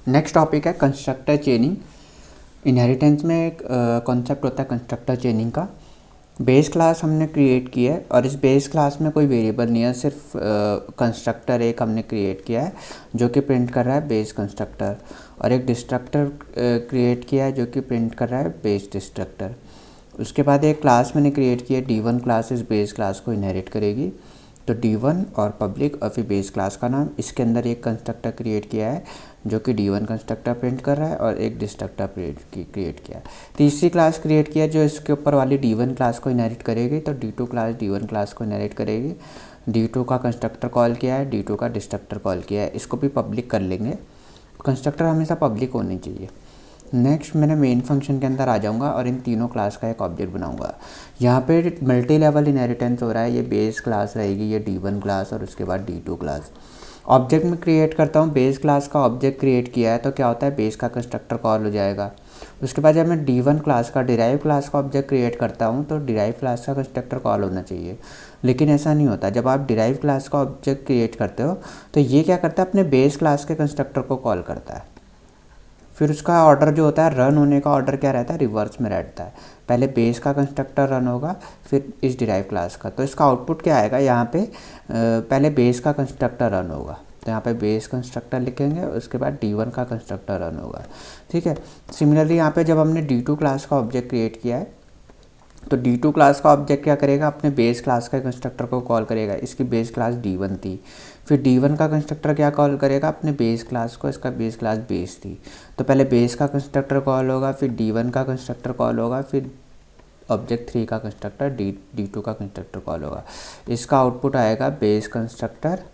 Next topic है constructor चेनिंग। Inheritance में एक कॉन्सेप्ट होता है कंस्ट्रक्टर चेनिंग का। बेस क्लास हमने क्रिएट किया है और इस बेस क्लास में कोई वेरिएबल नहीं है, सिर्फ कंस्ट्रक्टर एक हमने क्रिएट किया है जो कि प्रिंट कर रहा है बेस कंस्ट्रक्टर, और एक डिस्ट्रक्टर क्रिएट किया है जो कि प्रिंट कर रहा है बेस डिस्ट्रक्टर। उसके बाद एक क्लास मैंने क्रिएट किया, D1 क्लास इस बेस क्लास को इनहेरिट करेगी। तो D1 और पब्लिक और फिर बेस क्लास का नाम, इसके अंदर एक कंस्ट्रक्टर क्रिएट किया है जो कि D1 कंस्ट्रक्टर प्रिंट कर रहा है और एक डिस्ट्रक्टर क्रिएट किया है। तीसरी क्लास क्रिएट किया जो इसके ऊपर वाली D1 क्लास को इनहेरिट करेगी। तो D2 क्लास D1 क्लास को इनहेरिट करेगी। D2 का कंस्ट्रक्टर कॉल किया है, D2 का डिस्ट्रक्टर कॉल किया है, इसको भी पब्लिक कर लेंगे। कंस्ट्रक्टर हमेशा पब्लिक होनी चाहिए। नेक्स्ट मैंने मेन फंक्शन के अंदर आ जाऊंगा और इन तीनों क्लास का एक ऑब्जेक्ट बनाऊंगा। यहाँ पे मल्टी लेवल इनहेरिटेंस हो रहा है। ये बेस क्लास रहेगी, ये D1 क्लास और उसके बाद D2 क्लास। ऑब्जेक्ट में क्रिएट करता हूँ, बेस क्लास का ऑब्जेक्ट क्रिएट किया है तो क्या होता है, बेस का कंस्ट्रक्टर कॉल हो जाएगा। उसके बाद जब मैं D1 क्लास का डिराइव क्लास का ऑब्जेक्ट क्रिएट करता हूँ तो डिराइव क्लास का कंस्ट्रक्टर कॉल होना चाहिए, लेकिन ऐसा नहीं होता। जब आप डिराइव क्लास का ऑब्जेक्ट क्रिएट करते हो तो ये क्या करता है, अपने बेस क्लास के कंस्ट्रक्टर को कॉल करता है। फिर उसका ऑर्डर जो होता है, रन होने का ऑर्डर क्या रहता है, रिवर्स में रहता है। पहले बेस का कंस्ट्रक्टर रन होगा, फिर इस डिराइव क्लास का। तो इसका आउटपुट क्या आएगा, यहाँ पे पहले बेस का कंस्ट्रक्टर रन होगा, तो यहाँ पे बेस कंस्ट्रक्टर लिखेंगे, उसके बाद D1 का कंस्ट्रक्टर रन होगा। ठीक है। सिमिलरली यहाँ पे जब हमने D2 क्लास का ऑब्जेक्ट क्रिएट किया है तो D2 क्लास का ऑब्जेक्ट क्या करेगा, अपने बेस क्लास का कंस्ट्रक्टर को कॉल करेगा। इसकी बेस क्लास D1 थी। फिर D1 का कंस्ट्रक्टर क्या कॉल करेगा, अपने बेस क्लास को, इसका बेस क्लास बेस थी। तो पहले बेस का कंस्ट्रक्टर कॉल होगा, फिर D1 का कंस्ट्रक्टर कॉल होगा, फिर ऑब्जेक्ट 3 का कंस्ट्रक्टर D2 का कंस्ट्रक्टर कॉल होगा। इसका आउटपुट आएगा बेस कंस्ट्रक्टर,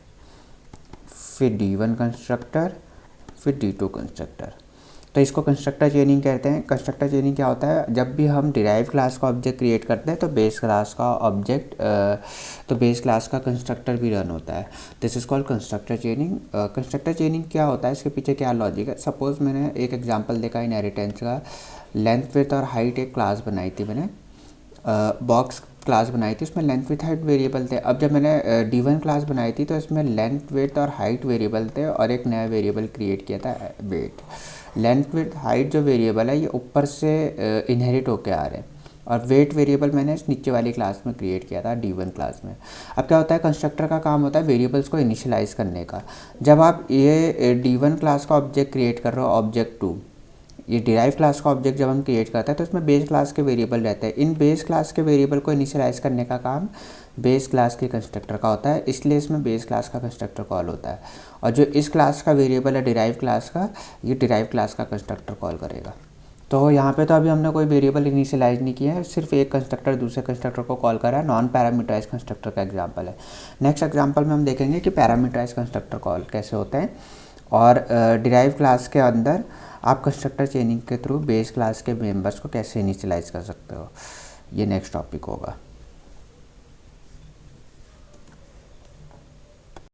फिर D1 कंस्ट्रक्टर, फिर D2 कंस्ट्रक्टर। तो इसको कंस्ट्रक्टर चेनिंग कहते हैं। कंस्ट्रक्टर चेनिंग क्या होता है, जब भी हम डिराइव क्लास का ऑब्जेक्ट क्रिएट करते हैं तो बेस क्लास का ऑब्जेक्ट तो बेस क्लास का कंस्ट्रक्टर भी रन होता है। This is called constructor चेनिंग। Constructor चेनिंग क्या होता है, इसके पीछे क्या लॉजिक है। सपोज मैंने एक एग्जांपल देखा इनहेरिटेंस का, लेंथ विड्थ और हाइट एक क्लास बनाई थी मैंने, बॉक्स क्लास बनाई थी, उसमें लेंथ विथ हाइट वेरिएबल थे। अब जब मैंने D1 क्लास बनाई थी तो इसमें लेंथ विड्थ और हाइट वेरिएबल थे और एक नया वेरिएबल क्रिएट किया था वेट। लेंथ विड्थ हाइट जो वेरिएबल है ये ऊपर से इनहेरिट होके आ रहे हैं, और वेट वेरिएबल मैंने इस नीचे वाली क्लास में क्रिएट किया था D1 क्लास में। अब क्या होता है, कंस्ट्रक्टर का काम होता है वेरिएबल्स को इनिशियलाइज करने का। जब आप ये D1 क्लास का ऑब्जेक्ट क्रिएट कर रहे हो, ऑब्जेक्ट 2, ये डिराइव क्लास का ऑब्जेक्ट जब हम क्रिएट करते हैं तो इसमें बेस क्लास के वेरिएबल रहते हैं। इन बेस क्लास के वेरिएबल को इनिशियलाइज करने का काम बेस क्लास के कंस्ट्रक्टर का होता है, इसलिए इसमें बेस क्लास का कंस्ट्रक्टर कॉल होता है। और जो इस क्लास का वेरिएबल है डिराइव क्लास का, ये डिराइव क्लास का कंस्ट्रक्टर कॉल करेगा। तो यहाँ पे तो अभी हमने कोई वेरिएबल इनिशियलाइज नहीं किया है, सिर्फ एक कंस्ट्रक्टर दूसरे कंस्ट्रक्टर को कॉल कर रहा है। नॉन पैरामीटराइज कंस्ट्रक्टर का एग्जांपल है। नेक्स्ट एग्जांपल में हम देखेंगे कि पैरामीटराइज कंस्ट्रक्टर कॉल कैसे होते हैं, और डिराइव क्लास के अंदर आप कंस्ट्रक्टर चेनिंग के थ्रू बेस क्लास के मेंबर्स को कैसे इनिशियलाइज कर सकते हो। ये नेक्स्ट टॉपिक होगा।